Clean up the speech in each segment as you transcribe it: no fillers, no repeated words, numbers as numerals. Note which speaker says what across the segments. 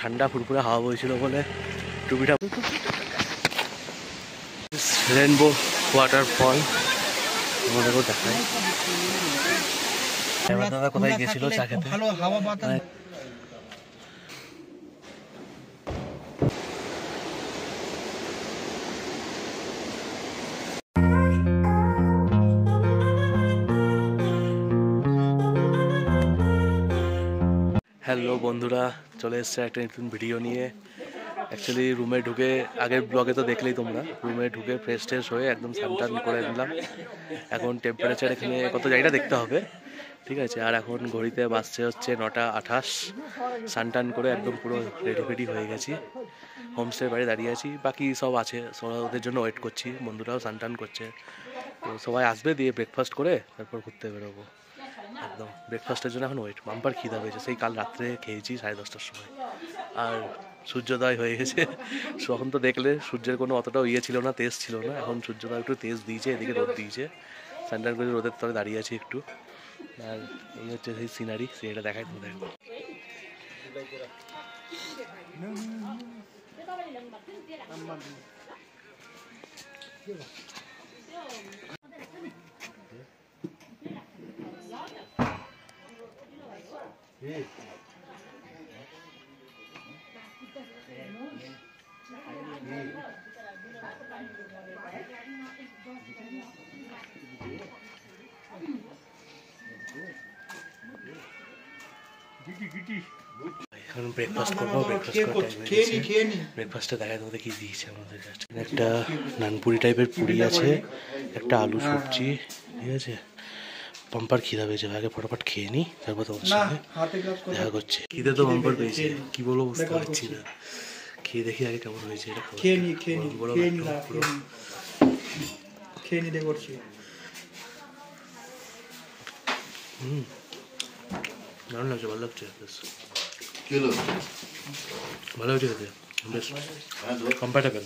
Speaker 1: ঠান্ডা ফুরফুরে হাওয়া বইছিল বলে টুপিটা। রেনবো ওয়াটারফল আমাদেরও দেখায়। এবার দাদা কোথায় গেছিল চা খেতে? ভালো হাওয়া বাতাস। হ্যালো বন্ধুরা, চলে এসছে একটা নতুন ভিডিও নিয়ে। অ্যাকচুয়ালি রুমে ঢুকে, আগের ব্লগে তো দেখলেই তোমরা, রুমে ঢুকে ফ্রেশ ট্রেশ হয়ে একদম স্নান করে নিলাম। এখন টেম্পারেচার এখানে কত জায়গাটা দেখতে হবে, ঠিক আছে। আর এখন ঘড়িতে বাজছে হচ্ছে 9:28। স্নান করে একদম পুরো রেডি ফেডি হয়ে গেছি। হোমস্টের বাইরে দাঁড়িয়ে আছি, বাকি সব আছে, সবাই ওদের জন্য ওয়েট করছি। বন্ধুরাও স্নান করছে, তো সবাই আসবে, দিয়ে ব্রেকফাস্ট করে তারপর ঘুরতে বেরোবো। একদম ব্রেকফাস্টের জন্য এখন ওয়েট। বাম্পার খিদা পেয়েছে, সেই কাল রাত্রে খেয়েছি 10:30টার সময়। আর সূর্যোদয় হয়ে গেছে। এখন তো দেখলে সূর্যের কোনো অতটাও ছিল না, তেজ ছিল না। এখন সূর্যোদয় একটু তেজ দিয়েছে, এদিকে রোদ দিয়েছে। স্যান্ডার করে রোদের তলে দাঁড়িয়ে আছি একটু। আর এই হচ্ছে সেই সিনারি, সেটা দেখাই তোমাদের। এখন ব্রেকফাস্ট করবো, ব্রেকফাস্টে দেখায় তোমাদের কি দিয়েছে আমাদের কাছে। একটা নানপুরি টাইপের পুরি আছে, একটা আলু সবজি, ঠিক আছে। বাম্পার খিদা পেয়েছে, আগে ফটাফট খেয়ে নিই, তারপর তোমার সাথে দেখা করছে। খিদে তো বাম্পার পেয়েছে, কি বলবো বুঝতে পারছি না। খেয়ে দেখি আগে কেমন হয়েছে এটা। খেয়ে নি করছি। দারুণ লাগছে, ভালো লাগছে, ভালো হয়েছে খেতে, বেশ কম্প্যাটেবল।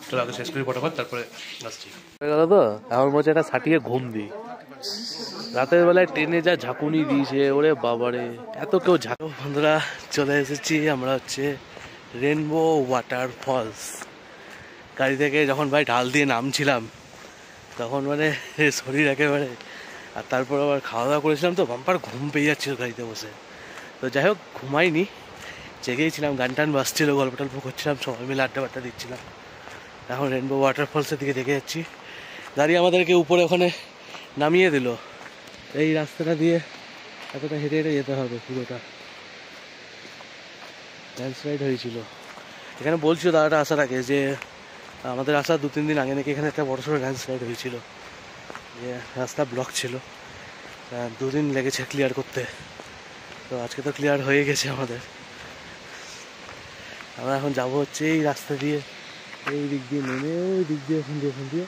Speaker 1: চলো আগে শেষ করি ফটাফট, তারপরে আসছি। হয়ে গেল তো, এখন বলছে এটা ছাটিয়ে ঘুম দিই। রাতের বেলায় ট্রেনে যা ঝাঁকুনি দিয়েছে, ওরে বাবারে, এত কেউ ঝাঁকো। বন্ধুরা চলে এসেছি আমরা হচ্ছে রেনবো ওয়াটারফলস। গাড়ি থেকে যখন ভাই ঢাল দিয়ে নামছিলাম তখন মানে শরীর একেবারে, আর তারপর আবার খাওয়া দাওয়া করেছিলাম তো বাম্পার ঘুম পেয়ে যাচ্ছিল গাড়িতে বসে। তো যাই হোক, ঘুমাইনি, জেগেইছিলাম, গান টান বাজছিল, গল্প টল্প করছিলাম, সবাই মিলে আড্ডা বাড্ডা দিচ্ছিলাম। এখন রেনবো ওয়াটারফলসের দিকে দেখে যাচ্ছি। গাড়ি আমাদেরকে উপরে ওখানে নামিয়ে দিল। এই রাস্তাটা দিয়ে এতটা হেঁটে হেঁটে যেতে হবে পুরোটা। ল্যান্ডস্লাইড হয়েছিল এখানে, বলছিল দাদাটা আসার আগে যে আমাদের আসার 2-3 দিন আগে নাকি এখানে একটা বড়সড় ল্যান্ডস্লাইড হয়েছিল, যে রাস্তা ব্লক ছিল। 2 দিন লেগেছে ক্লিয়ার করতে, তো আজকে তো ক্লিয়ার হয়ে গেছে আমাদের। আমরা এখন যাবো হচ্ছে এই রাস্তা দিয়ে, এই দিক দিয়ে নেমে ওই দিক দিয়ে, ওখান দিয়ে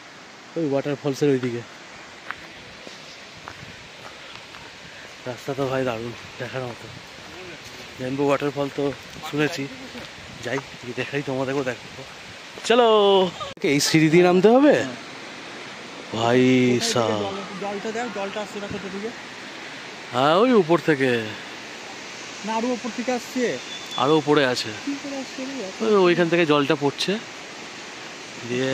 Speaker 1: ওই ওয়াটারফলসের ওই দিকে। রাস্তা তো ভাই দারুণ, দেখার মতো। রেনবো ওয়াটারফল তো শুনেছি, যাই দেখাই, তোমাদেরকেও দেখাবো। চলো, এই সিঁড়ি দিয়ে নামতে হবে ভাই সাহ। হ্যাঁ ওই উপর থেকে,
Speaker 2: না আরো উপর থেকে আসছে,
Speaker 1: আরো উপরে আছে, ওইখান থেকে জলটা পড়ছে, দিয়ে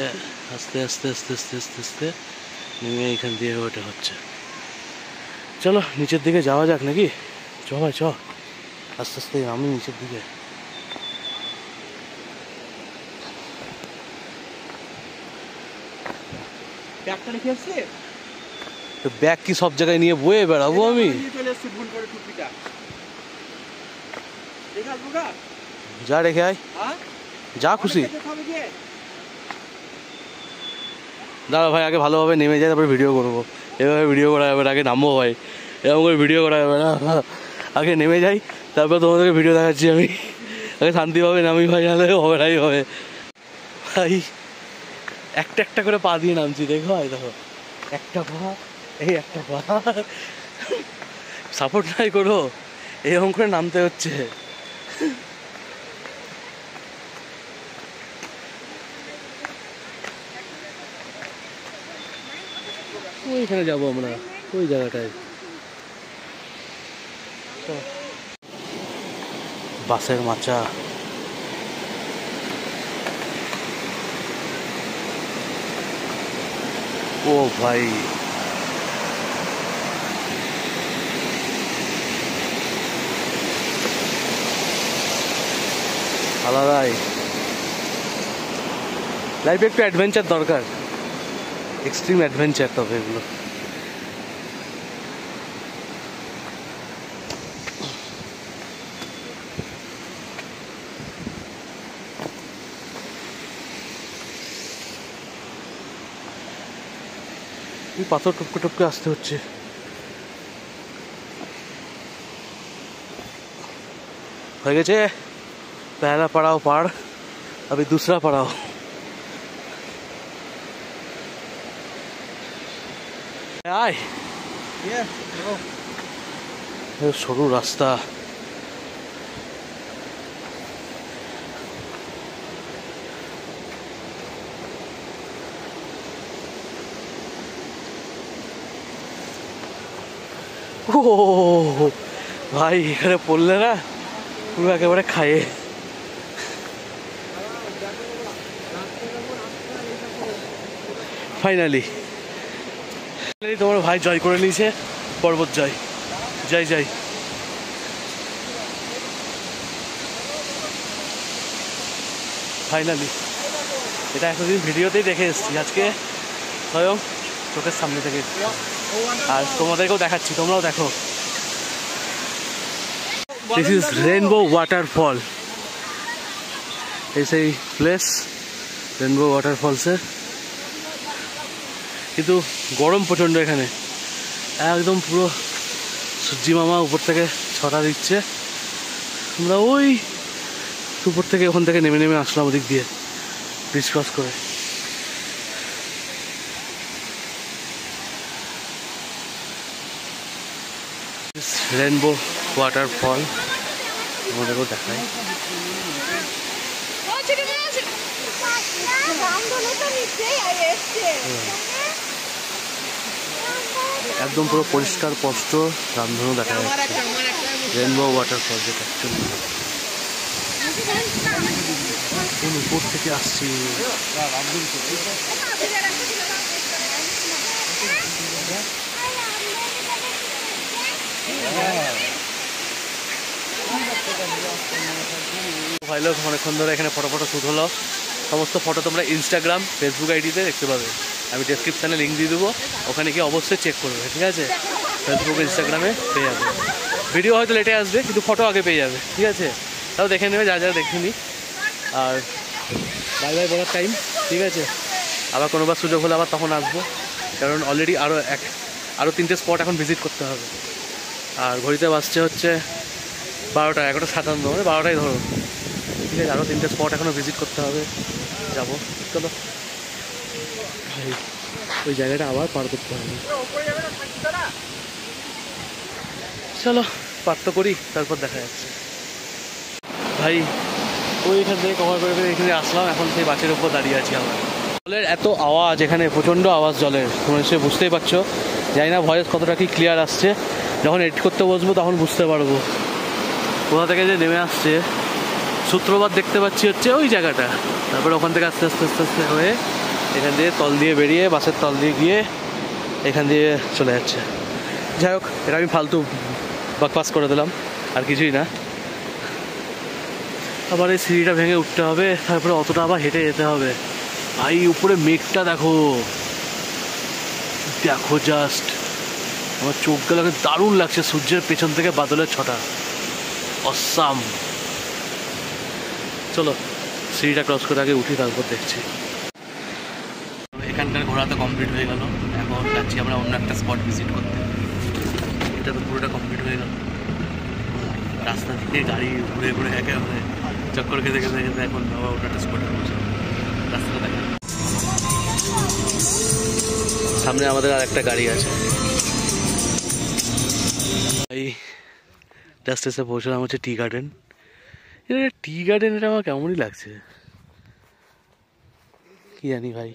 Speaker 1: আস্তে আস্তে আস্তে আস্তে আস্তে আস্তে নেমে এইখান দিয়ে ওটা হচ্ছে। চলো নিচের দিকে যাওয়া যাক নাকি, চ ভাই চ, আস্তে আস্তে আমি নিচের দিকে। ব্যাগ কি সব জায়গায় নিয়ে বয়ে বেড়াবো আমি? যা রেখে আয়, যা খুশি। দাদা ভাই আগে ভালোভাবে নেমে যায়, তারপরে ভিডিও করবো। এভাবে ভিডিও করা যাবে না, আগে নামবো ভাই, এরকম করে ভিডিও করা যাবে না। আগে নেমে যাই, তারপর তোমাদেরকে ভিডিও দেখাচ্ছি আমি। আগে শান্তিভাবে নামি ভাই, নাহলে হবে নাই হবে ভাই। একটা একটা করে পা দিয়ে নামছি, দেখো ভাই, দেখো একটা পা, এই একটা পা, সাপোর্ট নাই করো, এরকম করে নামতে হচ্ছে। ওইখানে যাবো আমরা, ওই জায়গাটায়। বাসের মাচা। ও ভাই, আলাদাই লাইফে একটু অ্যাডভেঞ্চার দরকার, এক্সট্রিম অ্যাডভেঞ্চার। তবে এগুলো পাথর টপকে টপকে আসতে হচ্ছে। হয়ে গেছে पहला पड़ाव पार, अभी दूसरा पड़ाव। आए সরু রাস্তা, ও ভাই এখানে পড়লে না পুরো একেবারে খায়ে। ফাইনালি তোমার ভাই জয় করে নিয়েছে, পর্বত জয়। যাই যাই, ফাইনালি। এটা এতদিন ভিডিওতেই দেখে এসেছি, আজকে স্বয়ং চোখের সামনে থেকে, আর তোমাদেরকেও দেখাচ্ছি, তোমরাও দেখো। দিস ইজ রেনবো ওয়াটারফল, এই সেই প্লেস রেনবো ওয়াটারফলসের। কিন্তু গরম প্রচণ্ড এখানে, একদম পুরো সূর্যি মামা উপর থেকে ছটা দিচ্ছে। আমরা ওই উপর থেকে ওখান থেকে নেমে নেমে আসলাম ওদিক দিয়ে ব্রিজ ক্রস করে। রেনবো ওয়াটারফল আমাদেরও দেখায়। একদম পুরো পরিষ্কার স্পষ্ট রামধনু দেখা যাচ্ছে, রেনবো ওয়াটারফল যেটা অ্যাকচুয়ালি কোন উপর থেকে আসছি। ভাই লোক অনেকক্ষণ ধরে এখানে ফটো শ্যুট হলো। সমস্ত ফটো তোমরা ইনস্টাগ্রাম ফেসবুক আইডিতে দেখতে পাবে, আমি ডেসক্রিপশানে লিঙ্ক দিয়ে দেবো, ওখানে গিয়ে অবশ্যই চেক করবে, ঠিক আছে? ফেসবুক ইনস্টাগ্রামে পেয়ে যাবে। ভিডিও হয়তো লেটে আসবে কিন্তু ফটো আগে পেয়ে যাবে, ঠিক আছে? তাও দেখে নেবে যা যা দেখিনি। আর বাই বাই বলার টাইম, ঠিক আছে? আবার কোনোবার সুযোগ হলে আবার তখন আসবো, কারণ অলরেডি আরও 3টে স্পট এখন ভিজিট করতে হবে। আর ঘড়িতে বাসছে হচ্ছে 12টা, 11:57, মানে 12টাই ধরো, ঠিক আছে? আরও 3টে স্পট এখনও ভিজিট করতে হবে, যাবো। চলো ওই জায়গাটা আবার পার করতে হবে, চলো পার তো করি, তারপর দেখা যাচ্ছে। ভাই ওইখান থেকে কভার করে এখানে আসলাম, এখন সেই বাসের উপর দাঁড়িয়ে আছি। আমার জলের এত আওয়াজ এখানে, প্রচণ্ড আওয়াজ জলের, তোমরা সে বুঝতেই পারছো। জানি না ভয়েস কতটা কি ক্লিয়ার আসছে, যখন এডিট করতে বসবো তখন বুঝতে পারবো। কোথা থেকে যে নেমে আসছে সূত্রপাত দেখতে পাচ্ছি হচ্ছে ওই জায়গাটা, তারপরে ওখান থেকে আস্তে আস্তে আস্তে আস্তে হয়ে এখান দিয়ে তল দিয়ে বেরিয়ে বাসের তল দিয়ে গিয়ে এখান দিয়ে চলে যাচ্ছে। যাই হোক, এটা আমি ফালতু বাকপাস করে দিলাম, আর কিছুই না। আবার এই সিঁড়িটা ভেঙে উঠতে হবে, তারপরে অতটা আবার হেঁটে যেতে হবে। ভাই উপরে মেঘটা দেখো, দেখো জাস্ট, আমার চোখ গেলাকে দারুণ লাগছে, সূর্যের পেছন থেকে বাদলের ছটা, অসাম। চলো সিঁড়িটা ক্রস করে আগে উঠি, তারপর দেখছি। এখানকার ঘোরা তো কমপ্লিট হয়ে গেল, এখন যাচ্ছি আমরা অন্য একটা স্পট ভিজিট করতে। এটা তো পুরোটা কমপ্লিট হয়ে গেল, রাস্তা থেকে গাড়ি ঘুরে ঘুরে একেবারে চক্কর খেতে খেতে খেতে এখন আবার অন্য একটা স্পটে পৌঁছাবো। রাস্তাটা দেখা, সামনে আমাদের আর একটা গাড়ি আছে। এই জাস্ট এসে পৌঁছলাম হচ্ছে টি গার্ডেন। এটা টি গার্ডেন, এটা আমার কেমনই লাগছে কি জানি ভাই।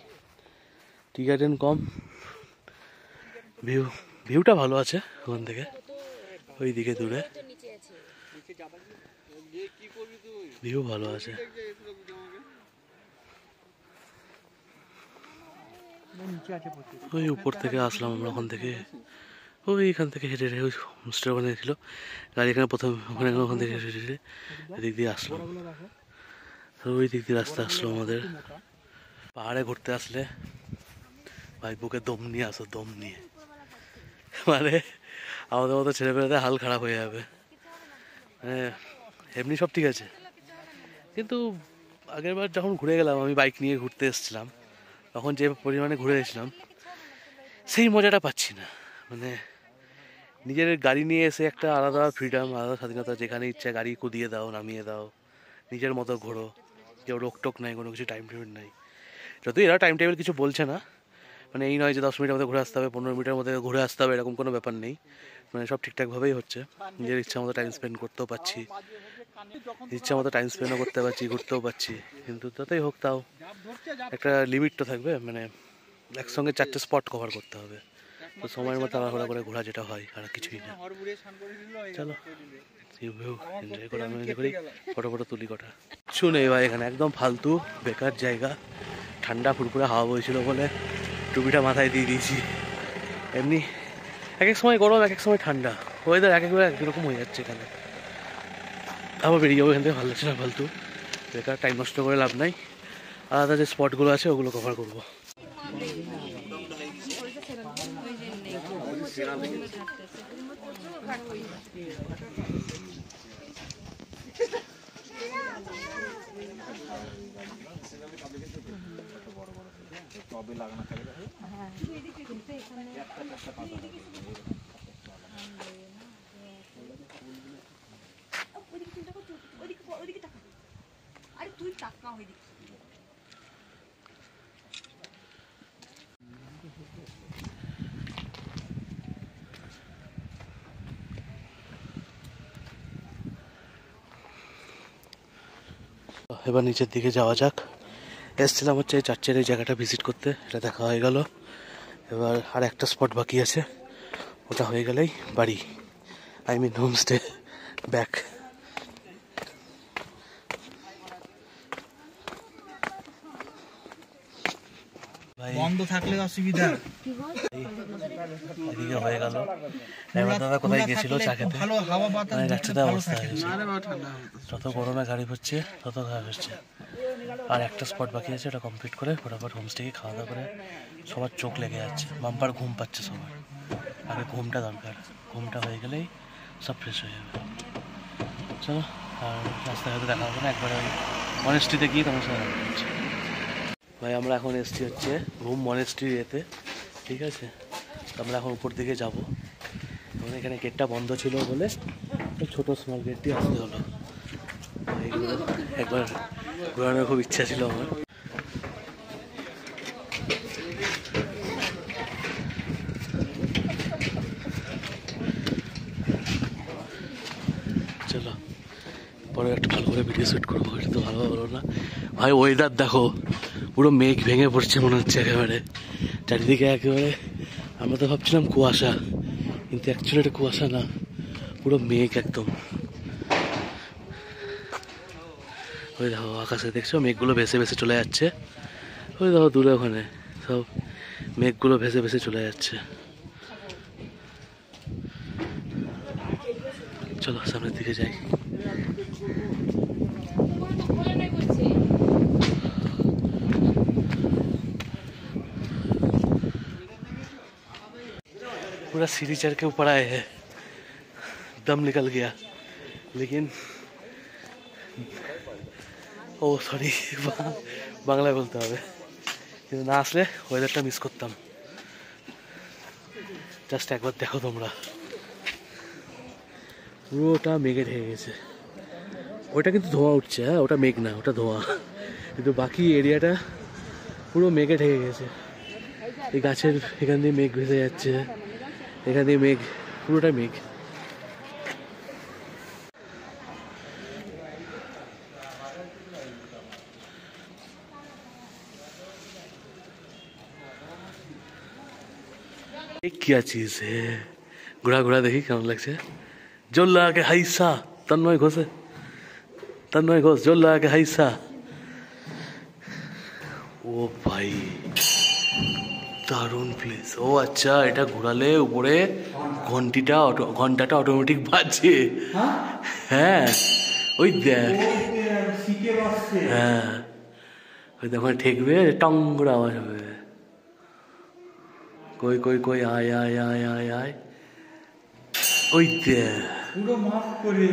Speaker 1: টি গার্ডেন কম, ভিউটা ভালো আছে ওখান থেকে, ওই দিকে দূরে ভিউ ভালো আছে। ওই উপর থেকে আসলাম আমরা, ওখান থেকে ওইখান থেকে হেঁটে হেঁটে ওই হোমস্টে ওখানে ছিল গাড়ি, এখানে প্রথম ওখানে ওখান থেকে হেঁটে হেঁটে এদিক দিয়ে আসলাম। ওই দিক দিয়ে রাস্তা আসলো আমাদের। পাহাড়ে ঘুরতে আসলে ভাই বুকে দম নিয়ে আসো, দম নিয়ে, মানে আমাদের মতো ছেলেমেয়েদের হাল খারাপ হয়ে যাবে। এমনি সব ঠিক আছে, কিন্তু আগের বার যখন ঘুরে গেলাম, আমি বাইক নিয়ে ঘুরতে এসেছিলাম, তখন যে পরিমাণে ঘুরে গেছিলাম সেই মজাটা পাচ্ছি না। মানে নিজের গাড়ি নিয়ে এসে একটা আলাদা ফ্রিডম, আলাদা স্বাধীনতা, যেখানে ইচ্ছা গাড়ি কুদিয়ে দাও, নামিয়ে দাও, নিজের মতো ঘোরো, কেউ রোকটোক নাই, কোনো কিছু টাইম টেবিল নাই। যদিও এরা টাইম টেবিল কিছু বলছে না, মানে এই নয় যে 10 মিনিটের মধ্যে ঘুরে আসতে হবে, 15 মিনিটের মধ্যে ঘুরে আসতে হবে, এরকম কোনো ব্যাপার নেই। মানে সব ঠিকঠাকভাবেই হচ্ছে। নিজের ইচ্ছা মতো টাইম স্পেন্ড করতেও পারছি, ইচ্ছা মতো টাইম স্পেন্ডও করতে পারছি, ঘুরতেও পারছি। কিন্তু যতই হোক তাও একটা লিমিট তো থাকবে, মানে একসঙ্গে 4টে স্পট কভার করতে হবে, তো সময়ের মতো তাড়াহুড়া করে ঘোরা যেটা হয়, আর কিছুই না। চলো এনজয় করে আমি করি, ফটো ফটো তুলি কটা। শুনে ভাই এখানে একদম ফালতু বেকার জায়গা, ঠান্ডা ফুরফুরে হাওয়া বইছিল বলে টুপিটা মাথায় দিয়ে দিয়েছি। এমনি এক এক সময় গরম, এক এক সময় ঠান্ডা, ওয়েদার এক একবার একরকম হয়ে যাচ্ছে এখানে। আবার বেরিয়ে যাবো এখান থেকে, ভালো লাগছে না ফালতু বেকার টাইম নষ্ট করে লাভ নাই। আলাদা যে স্পটগুলো আছে ওগুলো কভার করবো। এবার নিচের দিকে যাওয়া যাক। এসছিলাম হচ্ছে এই চার্চের এই জায়গাটা ভিজিট করতে, এটা দেখা হয়ে গেল। এবার আর একটা স্পট বাকি আছে, ওটা হয়ে গেলেই বাড়ি, আই মিন হোমস্টে ব্যাক।
Speaker 2: বন্ধ থাকলে অসুবিধা।
Speaker 1: এদিকে হয়ে গেল। এবার দাদা কোথায় গেছিল চা খেতে,
Speaker 2: ভালো হাওয়া বাতাস
Speaker 1: যাচ্ছে তো অবস্থা হয়ে গেছে। যত গরমে গাড়ি হচ্ছে তত খারাপ হচ্ছে। আর একটা স্পট বাকি আছে, ওটা কমপ্লিট করে ফটাফট হোমস্টেকে খাওয়া দাওয়া করে সবার চোখ লেগে যাচ্ছে, বাম্পার ঘুম পাচ্ছে সবার। আগে ঘুমটা দরকার, ঘুমটা হয়ে গেলেই সব ফ্রেশ হয়ে যাবে। চলো, আর রাস্তাঘাটে দেখা হবে না, একবারে ওই মনেস্ট্রিতে গিয়ে তোমার সাথে দেখা হচ্ছে। ভাই আমরা এখন এসছি হচ্ছে ঘুম মনেস্ট্রির এতে, ঠিক আছে? আমরা এখন উপর দিকে যাবো। এবং এখানে গেটটা বন্ধ ছিল বলে ছোটো স্মল গেট দিয়ে আসতে হলো। এইগুলো একবার ঘোরানোর খুব ইচ্ছা ছিল আমার। চলো পরে একটা ভালো করে ভিডিও শ্যুট করবো, এটা তো ভালো হলো না ভাই। ওয়েদার দেখো, পুরো মেঘ ভেঙে পড়ছে মনে হচ্ছে একেবারে চারিদিকে একেবারে। আমরা তো ভাবছিলাম কুয়াশা, কিন্তু অ্যাকচুয়ালি এটা কুয়াশা না, পুরো মেঘ একদম। ওই দেখো আকাশে দেখছো মেঘগুলো ভেসে ভেসে চলে যাচ্ছে, ওই দেখো দূরে ওখানে সব মেঘগুলো ভেসে ভেসে চলে যাচ্ছে। চলো সামনের দিকে যাই। पूरा सीढ़ी चढ़ के ऊपर आए हैं, दम निकल गया। लेकिन ও সরি বাংলায় বলতে হবে, কিন্তু না আসলে ওয়েদারটা মিস করতাম। জাস্ট একবার দেখো তোমরা, পুরোটা মেঘে ঢেকে গেছে। ওইটা কিন্তু ধোঁয়া উঠছে, হ্যাঁ ওটা মেঘ না, ওটা ধোঁয়া, কিন্তু বাকি এরিয়াটা পুরো মেঘে ঢেকে গেছে। এই গাছের এখান দিয়ে মেঘ ভেসে যাচ্ছে, এখান দিয়ে মেঘ, পুরোটা মেঘ। क्या चीज है, घुरा घुरा देखी केमन লাগছে, जोर लगा के हाइसा तन्मय घोष है, तन्मय घोष जोर लगा के हाइसा। ও ভাই দারুণ প্লেস। ও আচ্ছা, এটা ঘোরালে উপরে ঘন্টাটা অটোমেটিক বাজছে। হ্যাঁ ওই দেখ, হ্যাঁ ওই দেখো ঠেকবে, টং করে আওয়াজ হবে। কই কই কই, আয় আয় আয় আয় আয়, ওই দেখ
Speaker 2: পুরো মাফ করে।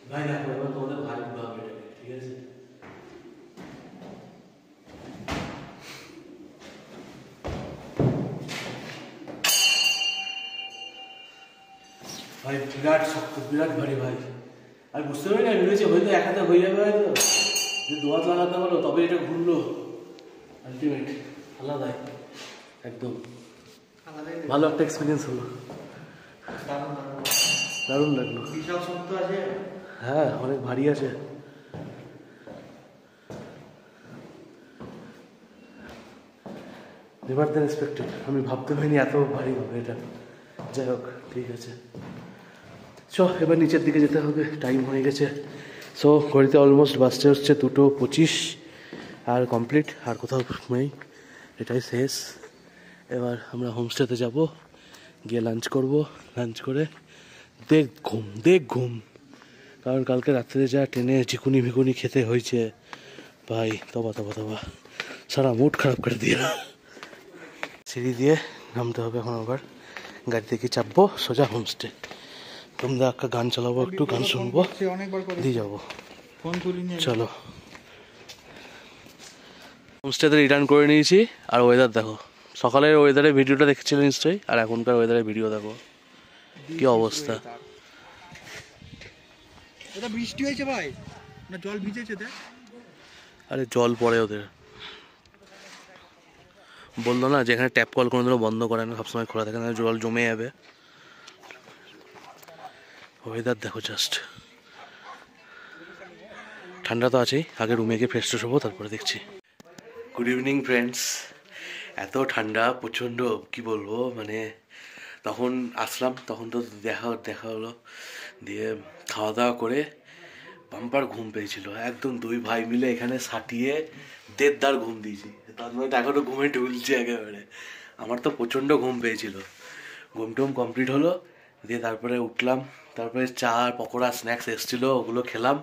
Speaker 1: ভাই দেখো এবার তোমাদের ভাই ঘুরাবে, ঠিক আছে? ভাই বিরাট শক্ত, বিরাট ভারী ভাই। আর বুঝতে পারি না, ভেবেছি হয়তো এক হাতে হয়ে যাবে, হয়তো যে দু হাত লাগাতে পারো তবে এটা ঘুরলো। আলটিমেট আলাদাই একদম, ভালো একটা এক্সপিরিয়েন্স হলো, দারুণ লাগলো।
Speaker 2: বিশাল শক্ত আছে।
Speaker 1: হ্যাঁ অনেক ভারী আছে। নেভার দ্যান এক্সপেক্টেড, আমি ভাবতে পারিনি এত ভারী হবে এটা। যাই হোক ঠিক আছে, চো এবার নিচের দিকে যেতে হবে, টাইম হয়ে গেছে। সো ঘড়িতে অলমোস্ট বাসতে হচ্ছে 2:25, আর কমপ্লিট, আর কোথাও নেই, এটাই শেষ। এবার আমরা হোমস্টেতে যাব, গিয়ে লাঞ্চ করব, লাঞ্চ করে দেখ ঘুম, কারণ কালকে রাত্রে যা ট্রেনে ঝিকুনি ভিকুনি খেতে হয়েছে ভাই, তবা তবা তবা, সারা মুড খারাপ করে দিয়ে। সিঁড়ি দিয়ে নামতে হবে এখন, আবার গাড়ি থেকে চাপবো সোজা হোমস্টে। তোমরা একটা গান চালাবো, একটু গান শুনবো, দিয়ে যাবো। চলো হোমস্টেতে রিটার্ন করে নিয়েছি। আর ওয়েদার দেখো, সকালের ওয়েদারের ভিডিওটা দেখেছিলে নিশ্চয়ই, আর এখনকার ওয়েদারের ভিডিও দেখো কি অবস্থা।
Speaker 2: এটা বৃষ্টি হয়েছে ভাই, না জল ভিজেছে দেখ।
Speaker 1: আরে জল পড়ে ওদের, বললো না যেখানে ট্যাপ কল কোনোদিনও বন্ধ করে না, সবসময় খোলা থাকে, না জল জমে যাবে। ওয়েদার দেখো জাস্ট, ঠান্ডা তো আছেই। আগে রুমে গিয়ে ফ্রেশ ট্রেশ হবো, তারপরে দেখছি। Good evening friends. এত ঠান্ডা প্রচণ্ড, কি বলবো, মানে তখন আসলাম, তখন তো দেখা হলো, দিয়ে খাওয়া দাওয়া করে বাম্পার ঘুম পেয়েছিল একদম। দুই ভাই মিলে এখানে সাটিয়ে দেড়দার ঘুম দিয়েছি, তার মধ্যে এখনও ঘুমে ঢুলছে একেবারে। আমার তো প্রচণ্ড ঘুম পেয়েছিল। ঘুম টুম কমপ্লিট হলো, দিয়ে তারপরে উঠলাম, তারপরে চা আর পকোড়া স্ন্যাক্স এসেছিলো, ওগুলো খেলাম,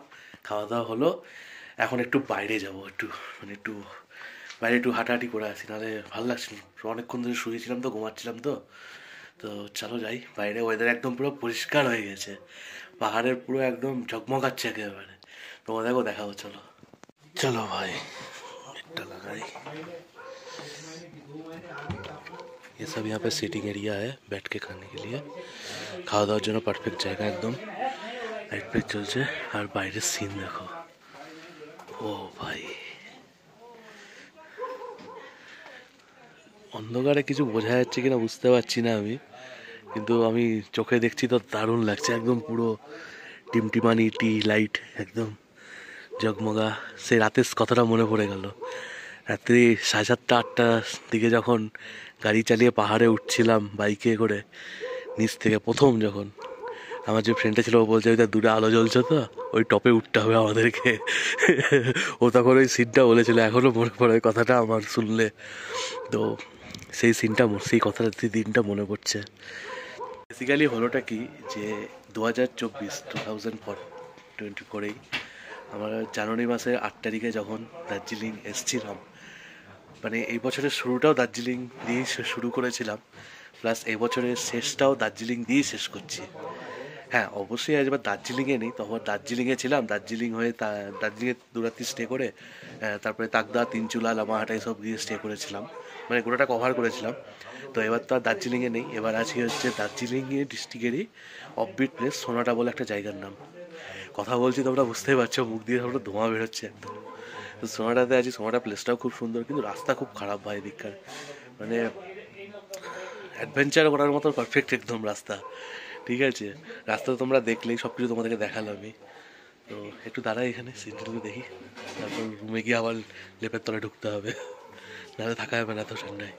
Speaker 1: খাওয়া দাওয়া হলো। এখন একটু বাইরে যাবো, একটু বাইরে একটু হাঁটাহাঁটি করে আসি, নাহলে ভালো লাগছিল। অনেকক্ষণ ধরে শুয়েছিলাম তো, ঘুমাচ্ছিলাম তো চলো যাই বাইরে। ওয়েদার একদম পুরো পরিষ্কার হয়ে গেছে, পাহাড়ের পুরো একদম ঝকমকাচ্ছে একেবারে। তোমাদেরকেও দেখাবো, চলো চলো ভাই একটা लगाई। ये सब यहाँ पे सीटिंग एरिया है बैठ के खाने के लिए, খাওয়া দাওয়ার জন্য পারফেক্ট জায়গা একদম। লাইট ফাইট চলছে, আর বাইরের সিন দেখো, ও ভাই অন্ধকারে কিছু বোঝা যাচ্ছে কিনা বুঝতে পারছি না আমি, কিন্তু আমি চোখে দেখছি তো দারুণ লাগছে, একদম পুরো টিমটিমানি লাইট, একদম জগমগা। সে রাতের কথাটা মনে পড়ে গেল, রাত্রি 7:30 8টার দিকে যখন গাড়ি চালিয়ে পাহাড়ে উঠছিলাম বাইকে করে নিচ থেকে, প্রথম যখন আমার যে ফ্রেন্ডটা ছিল ও বলছে ওই দূরে আলো জ্বলছে তো ওই টপে উঠতে হবে আমাদেরকে। ও তখন ওই সিনটা বলেছিল, এখনও মনে পড়ে ওই কথাটা আমার শুনলে। তো সেই সিনটা, সেই কথাটা, সেই দিনটা মনে পড়ছে। বেসিক্যালি হলোটা কি, যে 2024 আমরা জানুয়ারি মাসের 8 তারিখে যখন দার্জিলিং এসছিলাম, মানে এই বছরের শুরুটাও দার্জিলিং দিয়েই শুরু করেছিলাম, প্লাস এই বছরের শেষটাও দার্জিলিং দিয়েই শেষ করছি। হ্যাঁ অবশ্যই একবার দার্জিলিংয়ে নেই, তখন দার্জিলিংয়ে ছিলাম, দার্জিলিং হয়ে দার্জিলিংয়ে 2 রাত্রি স্টে করে তারপরে তাকদা, তিনচুলা, লামাহাটা এসব গিয়ে স্টে করেছিলাম, মানে গোটাটা কভার করেছিলাম। তো এবার তো আর দার্জিলিংয়ে নেই, এবার আছি হচ্ছে দার্জিলিংয়ে ডিস্ট্রিক্টেরই অফবিট প্লেস সোনাটা বলে একটা জায়গার নাম। কথা বলছি তোমরা বুঝতেই পারছো, মুখ দিয়ে তোমরা ধোঁয়া বেরোচ্ছে একদম। তো সোনাটাতে আছি, সোনাটা প্লেসটাও খুব সুন্দর, কিন্তু রাস্তা খুব খারাপ ভাই দিককার, মানে অ্যাডভেঞ্চার করার মতো পারফেক্ট একদম রাস্তা, ঠিক আছে? রাস্তা তোমরা দেখলেই, সব কিছু তোমাদেরকে দেখালামই। তো একটু দাঁড়াই এখানে, সিনগুলো দেখি, তারপর রুমে গিয়ে আবার লেপের তলায় ঢুকতে হবে, নাহলে থাকা যাবে না এত ঠান্ডায়।